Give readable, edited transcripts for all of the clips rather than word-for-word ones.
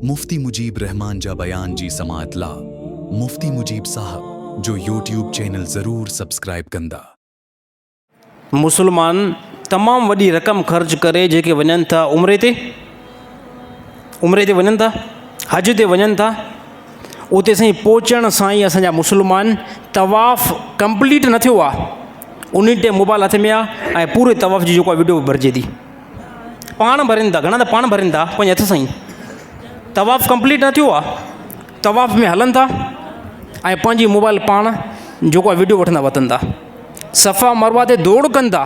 मुफ्ती मुजीब रहमान जा बयान जी समात ला मुफ्ती मुजीब साहब जो यूट्यूब चैनल ज़रूर सब्सक्राइब कंदा। मुसलमान तमाम वॾी रक़म ख़र्च करे जेके वञनि था उम्रे ते वञनि था, हज ते वञनि था, उते साईं पहुचण सां ई असांजा मुसलमान तवाफ़ कंप्लीट न थियो आहे, उन ते मोबाइल हथ में आहे ऐं पूरे तवाफ़ जी जेको आहे वीडियो भरिजे थी, पाण भरनि था, घणा त पाण भरनि था पंहिंजे हथ सां ई। तवाफ़ कंप्लीट न थियो आहे, तवाफ़ में हलनि था ऐं पंहिंजी मोबाइल पाण जेको आहे वीडियो वठंदा वठनि था, सफ़ा मरवा ते दौड़ कनि था।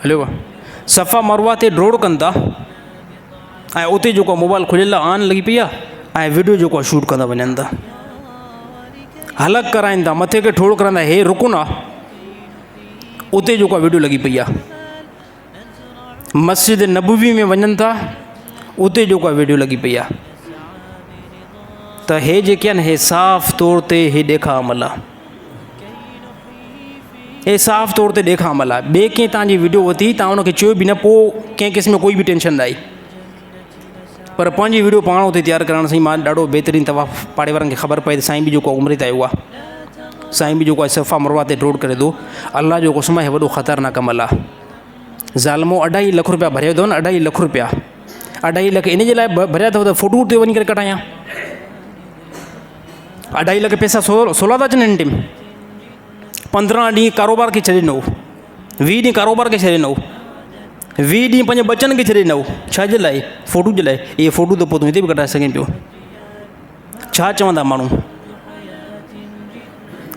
हलो, सफ़ा मरवा ते दौड़ कनि था ऐं उते जेको मोबाइल खुलियल आन लॻी पई आहे ऐं वीडियो जेको आहे शूट कंदा वञनि था, हलक कराइनि था, मथे खे ठोड़ करनि था, हे रुकुन आहे, उते जेको आहे वीडियो लॻी पई आहे। मस्जिद नबवी में वञनि था, उते जेको आहे वीडियो लॻी पई आहे। त हे जेके आहिनि हे साफ़ तौर ते हे ॾेखा अमल आहे, हे साफ़ तौर ते ॾेखा अमल आहे। ॿिए कंहिं तव्हांजी वीडियो वरिती, तव्हां उनखे चयो बि न, पोइ कंहिं क़िस्म में कोई बि टेंशन न आई, पर पंहिंजी वीडियो पाण उते तयारु करण सां मां ॾाढो बहितरीनु तवाफ़ पाड़े वारनि खे ख़बर पए त साईं बि जेको आहे उमिरि ते आयो आहे, साईं बि जेको आहे सफ़ा मरवा ते रोड करे थो। अलाह जो कसम आहे, वॾो ख़तरनाक अमल आहे। ज़ालिमो 2.5 लख रुपया भरिया अथव न, 2.5 लख रुपया, 2.5 लख इन जे लाइ भरिया अथव त फ़ोटू ते वञी करे कढायां। 2.5 लख पैसा सोला था अचनि हिन टाइम। 15 ॾींहं कारोबार खे छॾे ॾिनो, 20 ॾींहं कारोबार खे छॾे ॾिनो, 20 ॾींहं पंहिंजे बचनि खे छॾे ॾिनो, छा जे लाइ? फ़ोटू जे लाइ। इहे फ़ोटू त पोइ तूं हिते बि कढाए सघें पियो। छा चवंदा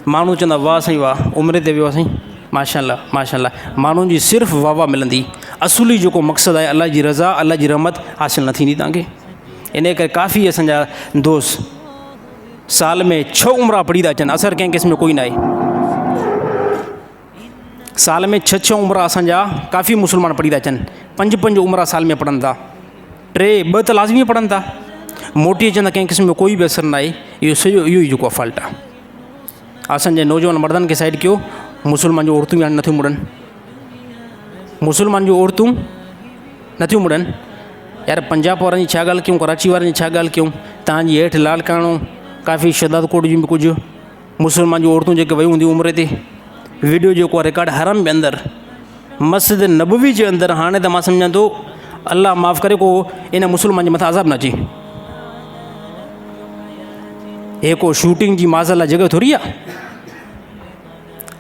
माण्हू चवंदा वाह साईं वाह, उमिरि ते वियो आहे साईं, माशाल्लाह माशाल्लाह। माण्हुनि जी सिर्फ़ु वाह वाह मिलंदी, असुली जेको मक़सदु आहे अल्लाह जी रज़ा, अल्लाह जी रहमत हासिलु न थींदी तव्हांखे। इन करे काफ़ी असांजा दोस्त साल में 6 उमिरा पढ़ी था अचनि, असरु कंहिं क़िस्म में कोई न आहे। साल में 6 उमिरा असांजा काफ़ी मुस्लमान पढ़ी था अचनि, 5 उमिरा साल में पढ़नि था, 2 त लाज़मी पढ़नि था, मोटी अचनि था, कंहिं क़िस्म में कोई बि असरु न आहे। इहो सॼो इहो ई जेको आहे फॉल्ट आहे। असांजे नौजवान मर्दनि खे साइड कयो, मुस्लमान जूं औरतूं हाणे नथियूं मुड़नि, मुस्लमान जूं औरतूं नथियूं मुड़नि। यार पंजाब वारनि जी छा ॻाल्हि कयूं, कराची वारनि जी छा ॻाल्हि कयूं, तव्हांजी हेठि लालकाणो काफ़ी शदाद कोट जूं बि कुझु मुस्लमान जूं औरतूं जेके वयूं हूंदियूं उमिरि ते, वीडियो जेको आहे रिकॉर्ड हरम जे अंदरि, मस्जिद नबवी जे अंदरि। हाणे त मां सम्झां थो अल्लाह माफ़ करे को इन मुस्लमान जे मथां अज़ाब न अचे। हे को शूटिंग जी माज़अल्लाह जॻह थोरी आहे।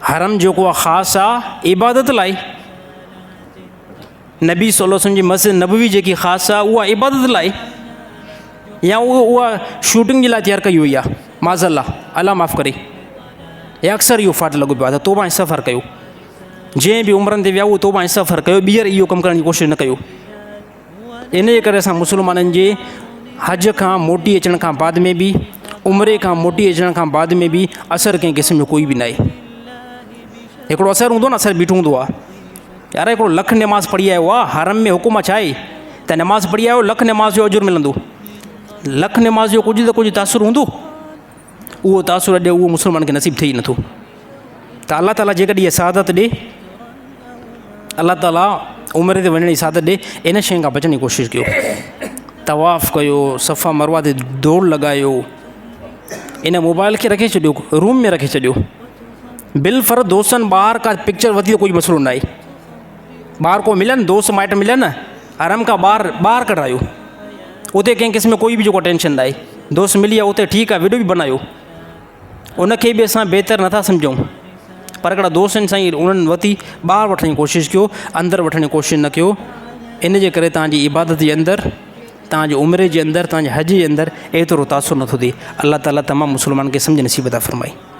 हरम जेको आहे ख़ासि आहे इबादत लाइ, नबी सल्लल्लाहु अलैहि वसल्लम जी मस्जिद नबवी जेकी ख़ासि आहे उहा इबादत लाइ, या उहा शूटिंग जे लाइ तयारु कई हुई आहे, माज़अल्लाह अल्लाह माफ़ करे। ऐं अक्सर इहो फाट लॻो पियो आहे। त तौबा इस्तग़फ़ार कयो, जंहिं बि उमिरनि ते विया उहो तौबा इस्तग़फ़ार कयो, ॿीहर इहो कमु करण जी कोशिशि न कयो। इन जे करे असां मुस्लमाननि जे हज खां मोटी अचण खां बाद में बि, उमिरि खां मोटी अचण खां बाद में बि असरु कंहिं क़िस्म जो कोई बि न आहे। हिकिड़ो असरु हूंदो न, असरु बीठो हूंदो आहे। यार हिकिड़ो लख नमाज़ पढ़ी आयो आहे, हरम में हुकुम छा आहे त नमाज़ पढ़ी आयो, लख नमाज़ जो अजुर मिलंदो। लख नमाज़ जो कुझु त कुझु तासुरु हूंदो, उहो तासुरु अॼु उहो मुस्लमान खे नसीबु थिए ई नथो। त अलाह ताला जेकॾहिं इहा सादत ॾे, अलाह ताला उमिरि ते वञण जी सादत ॾे, इन शइ खां बचण जी कोशिशि कयो। तवाफ़ कयो, सफ़ा मरवा ते दौड़ लॻायो, इन मोबाइल खे रखे छॾियो, रूम में रखे छॾियो। बिलफर दोस्तनि ॿाहिरि का पिक्चर वरिती त कोई मसइलो न आहे, ॿाहिरि को मिलनि, दोस्त माइट मिलनि, हरम खां ॿाहिरि कढायो, उते कंहिं क़िस्म में कोई बि जेको टेंशन न आहे। दोस्त मिली आहे उते ठीकु आहे, वीडियो बि बनायो, उनखे बि असां बहितर नथा सम्झूं, पर हिकिड़ा दोस्तनि सां ई उन्हनि वरिती, ॿाहिरि वठण जी कोशिशि कयो, अंदरि वठण जी कोशिशि न कयो। इन जे करे तव्हांजी इबादत जे अंदरि, तव्हांजे उमिरि जे अंदरि, तव्हांजे हज जे अंदरि एतिरो तासुरु नथो थिए। अल्लाह ताला तमामु मुस्लमान खे सम्झ नसीब अता फ़रमाए।